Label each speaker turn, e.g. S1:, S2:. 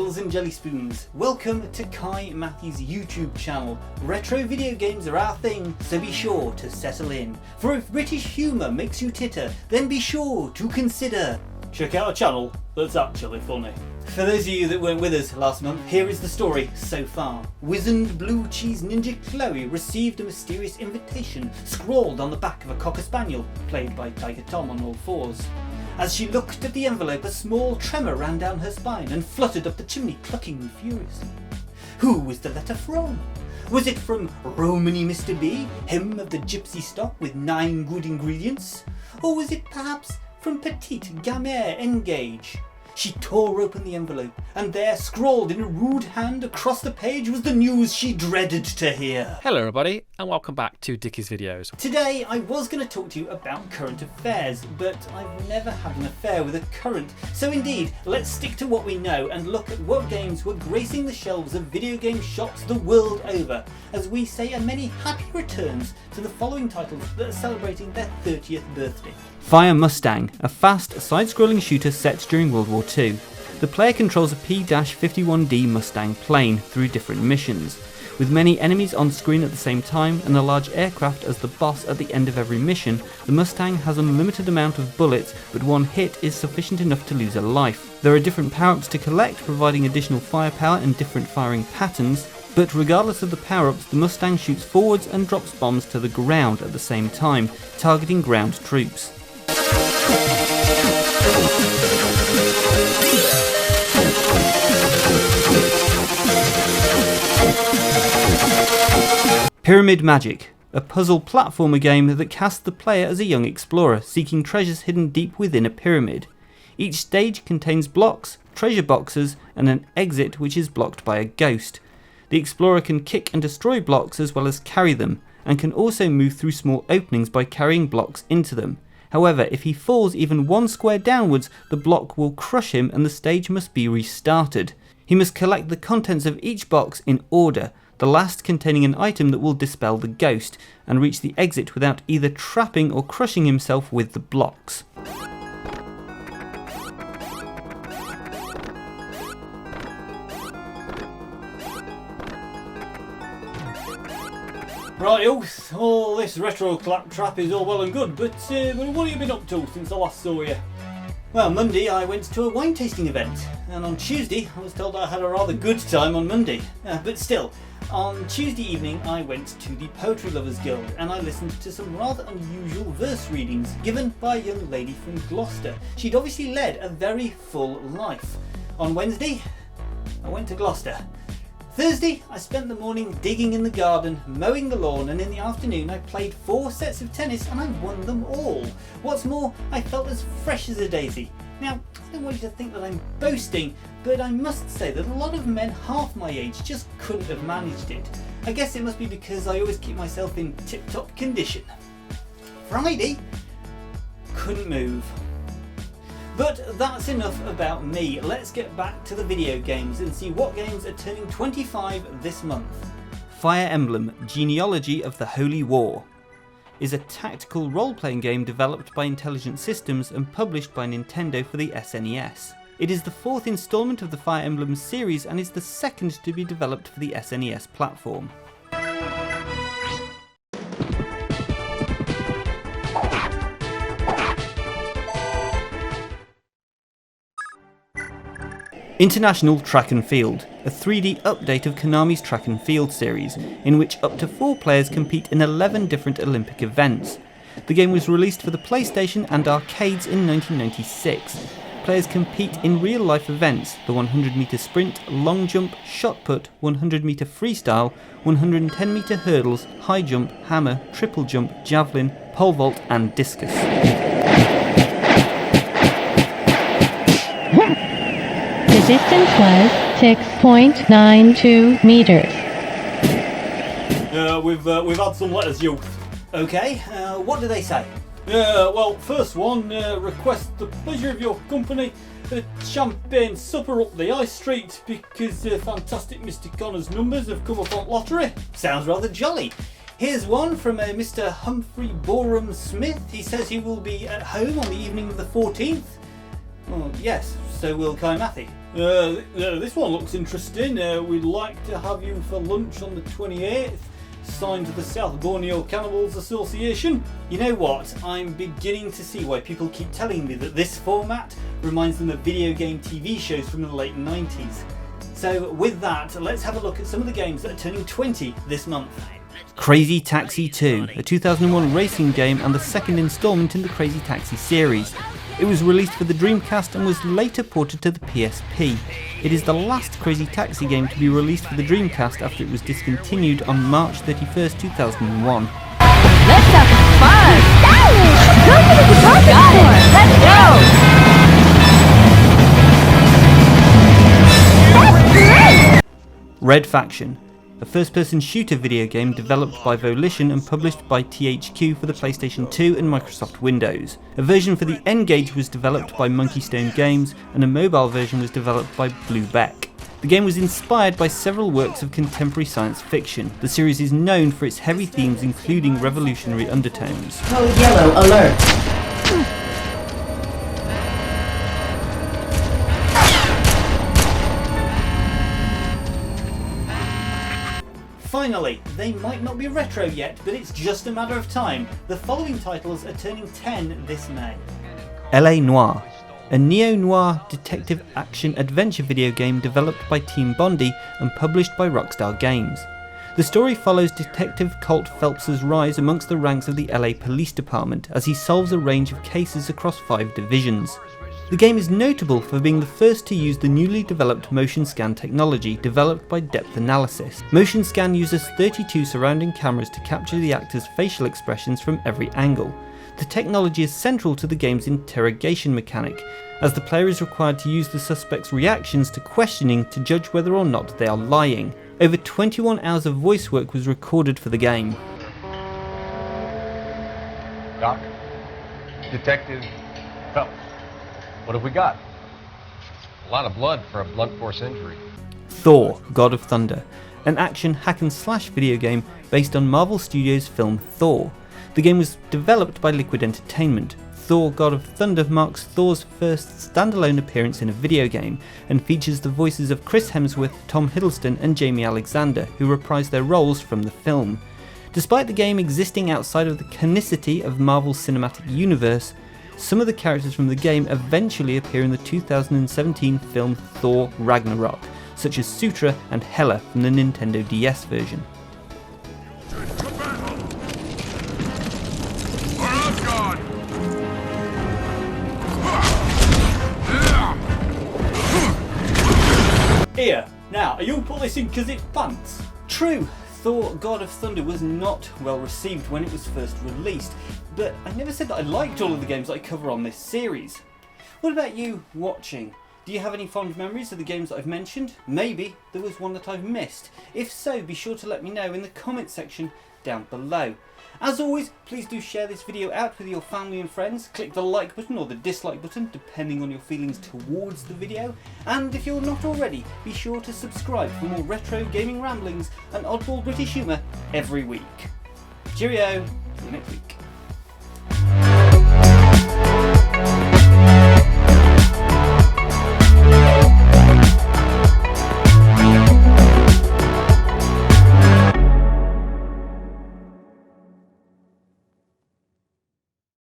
S1: Jills and Jelly Spoons, welcome to Kohigh Mathy's YouTube channel. Retro video games are our thing, so be sure to settle in. For if British humour makes you titter, then be sure to consider check out a channel that's actually funny. For those of you that weren't with us last month, here is the story so far. Wizened blue cheese ninja Chloe received a mysterious invitation scrawled on the back of a Cocker Spaniel, played by Tiger Tom on all fours. As she looked at the envelope, a small tremor ran down her spine and fluttered up the chimney, clucking furiously. Who was the letter from? Was it from Romany Mr. B, him of the gypsy stock with 9 good ingredients? Or was it perhaps from Petite Gamere Engage? She tore open the envelope, and there, scrawled in a rude hand across the page, was the news she dreaded to hear.
S2: Hello everybody, and welcome back to Dickie's Videos.
S1: Today I was going to talk to you about current affairs, but I've never had an affair with a current. So indeed, let's stick to what we know and look at what games were gracing the shelves of video game shops the world over, as we say a many happy returns to the following titles that are celebrating their 30th birthday. Fire Mustang, a fast, side-scrolling shooter set during World War II. The player controls a P-51D Mustang plane through different missions, with many enemies on screen at the same time and a large aircraft as the boss at the end of every mission. The Mustang has an unlimited amount of bullets, but one hit is sufficient enough to lose a life. There are different power-ups to collect, providing additional firepower and different firing patterns, but regardless of the power-ups, the Mustang shoots forwards and drops bombs to the ground at the same time, targeting ground troops. Pyramid Magic, a puzzle platformer game that casts the player as a young explorer seeking treasures hidden deep within a pyramid. Each stage contains blocks, treasure boxes, and an exit which is blocked by a ghost. The explorer can kick and destroy blocks as well as carry them, and can also move through small openings by carrying blocks into them. However, if he falls even one square downwards, the block will crush him and the stage must be restarted. He must collect the contents of each box in order, the last containing an item that will dispel the ghost, and reach the exit without either trapping or crushing himself with the blocks. Right, all this retro claptrap is all well and good, but what have you been up to since I last saw you? Well, Monday I went to a wine tasting event, and on Tuesday I was told I had a rather good time on Monday. But still, on Tuesday evening I went to the Poetry Lovers Guild and I listened to some rather unusual verse readings given by a young lady from Gloucester. She'd obviously led a very full life. On Wednesday, I went to Gloucester. Thursday, I spent the morning digging in the garden, mowing the lawn, and in the afternoon I played 4 sets of tennis and I won them all. What's more, I felt as fresh as a daisy. Now, I don't want you to think that I'm boasting, but I must say that a lot of men half my age just couldn't have managed it. I guess it must be because I always keep myself in tip-top condition. Friday, couldn't move. But that's enough about me. Let's get back to the video games and see what games are turning 25 this month. Fire Emblem, Genealogy of the Holy War is a tactical role-playing game developed by Intelligent Systems and published by Nintendo for the SNES. It is the 4th installment of the Fire Emblem series and is the 2nd to be developed for the SNES platform. International Track and Field, a 3D update of Konami's Track and Field series, in which up to 4 players compete in 11 different Olympic events. The game was released for the PlayStation and arcades in 1996. Players compete in real-life events: the 100-metre sprint, long jump, shot put, 100-metre freestyle, 110-metre hurdles, high jump, hammer, triple jump, javelin, pole vault and discus.
S3: The distance was 6.92 meters.
S1: We've had some letters, youth. Okay, what do they say? Well, first one, request the pleasure of your company at a champagne supper up the high street because fantastic Mr. Connor's numbers have come up on lottery. Sounds rather jolly. Here's one from Mr. Humphrey Borum Smith. He says he will be at home on the evening of the 14th. Oh, yes, so will Kohigh Mathy. This one looks interesting. We'd like to have you for lunch on the 28th. Signed to the South Borneo Cannibals Association. You know what? I'm beginning to see why people keep telling me that this format reminds them of video game TV shows from the late 90s. So with that, let's have a look at some of the games that are turning 20 this month. Crazy Taxi 2, a 2001 racing game and the second instalment in the Crazy Taxi series. It was released for the Dreamcast and was later ported to the PSP. It is the last Crazy Taxi game to be released for the Dreamcast after it was discontinued on March 31st, 2001.
S4: Let's have fun! Go to the department store! Let's go! That's great!
S1: Red Faction, a first-person shooter video game developed by Volition and published by THQ for the PlayStation 2 and Microsoft Windows. A version for the N-Gage was developed by Monkey Stone Games, and a mobile version was developed by Blue Beck. The game was inspired by several works of contemporary science fiction. The series is known for its heavy themes including revolutionary undertones.
S5: Code yellow alert.
S1: Finally, they might not be retro yet, but it's just a matter of time. The following titles are turning 10 this May. LA Noire, a neo-noir detective action-adventure video game developed by Team Bondi and published by Rockstar Games. The story follows Detective Colt Phelps's rise amongst the ranks of the LA Police Department as he solves a range of cases across 5 divisions. The game is notable for being the first to use the newly developed motion scan technology developed by Depth Analysis. Motion scan uses 32 surrounding cameras to capture the actor's facial expressions from every angle. The technology is central to the game's interrogation mechanic, as the player is required to use the suspect's reactions to questioning to judge whether or not they are lying. Over 21 hours of voice work was recorded for the game.
S6: Doc, Detective Phelps, what have we got? A lot of blood for a blunt force injury.
S1: Thor God of Thunder, an action hack-and-slash video game based on Marvel Studios' film Thor. The game was developed by Liquid Entertainment. Thor God of Thunder marks Thor's first standalone appearance in a video game and features the voices of Chris Hemsworth, Tom Hiddleston and Jamie Alexander, who reprise their roles from the film. Despite the game existing outside of the canonicity of Marvel's cinematic universe, some of the characters from the game eventually appear in the 2017 film Thor Ragnarok, such as Sutra and Hela from the Nintendo DS version. Here, now, are you put this in because it pants? True, Thor God of Thunder was not well received when it was first released, but I never said that I liked all of the games that I cover on this series. What about you watching? Do you have any fond memories of the games that I've mentioned? Maybe there was one that I've missed. If so, be sure to let me know in the comment section down below. As always, please do share this video out with your family and friends. Click the like button or the dislike button, depending on your feelings towards the video. And if you're not already, be sure to subscribe for more retro gaming ramblings and oddball British humour every week. Cheerio, see you next week.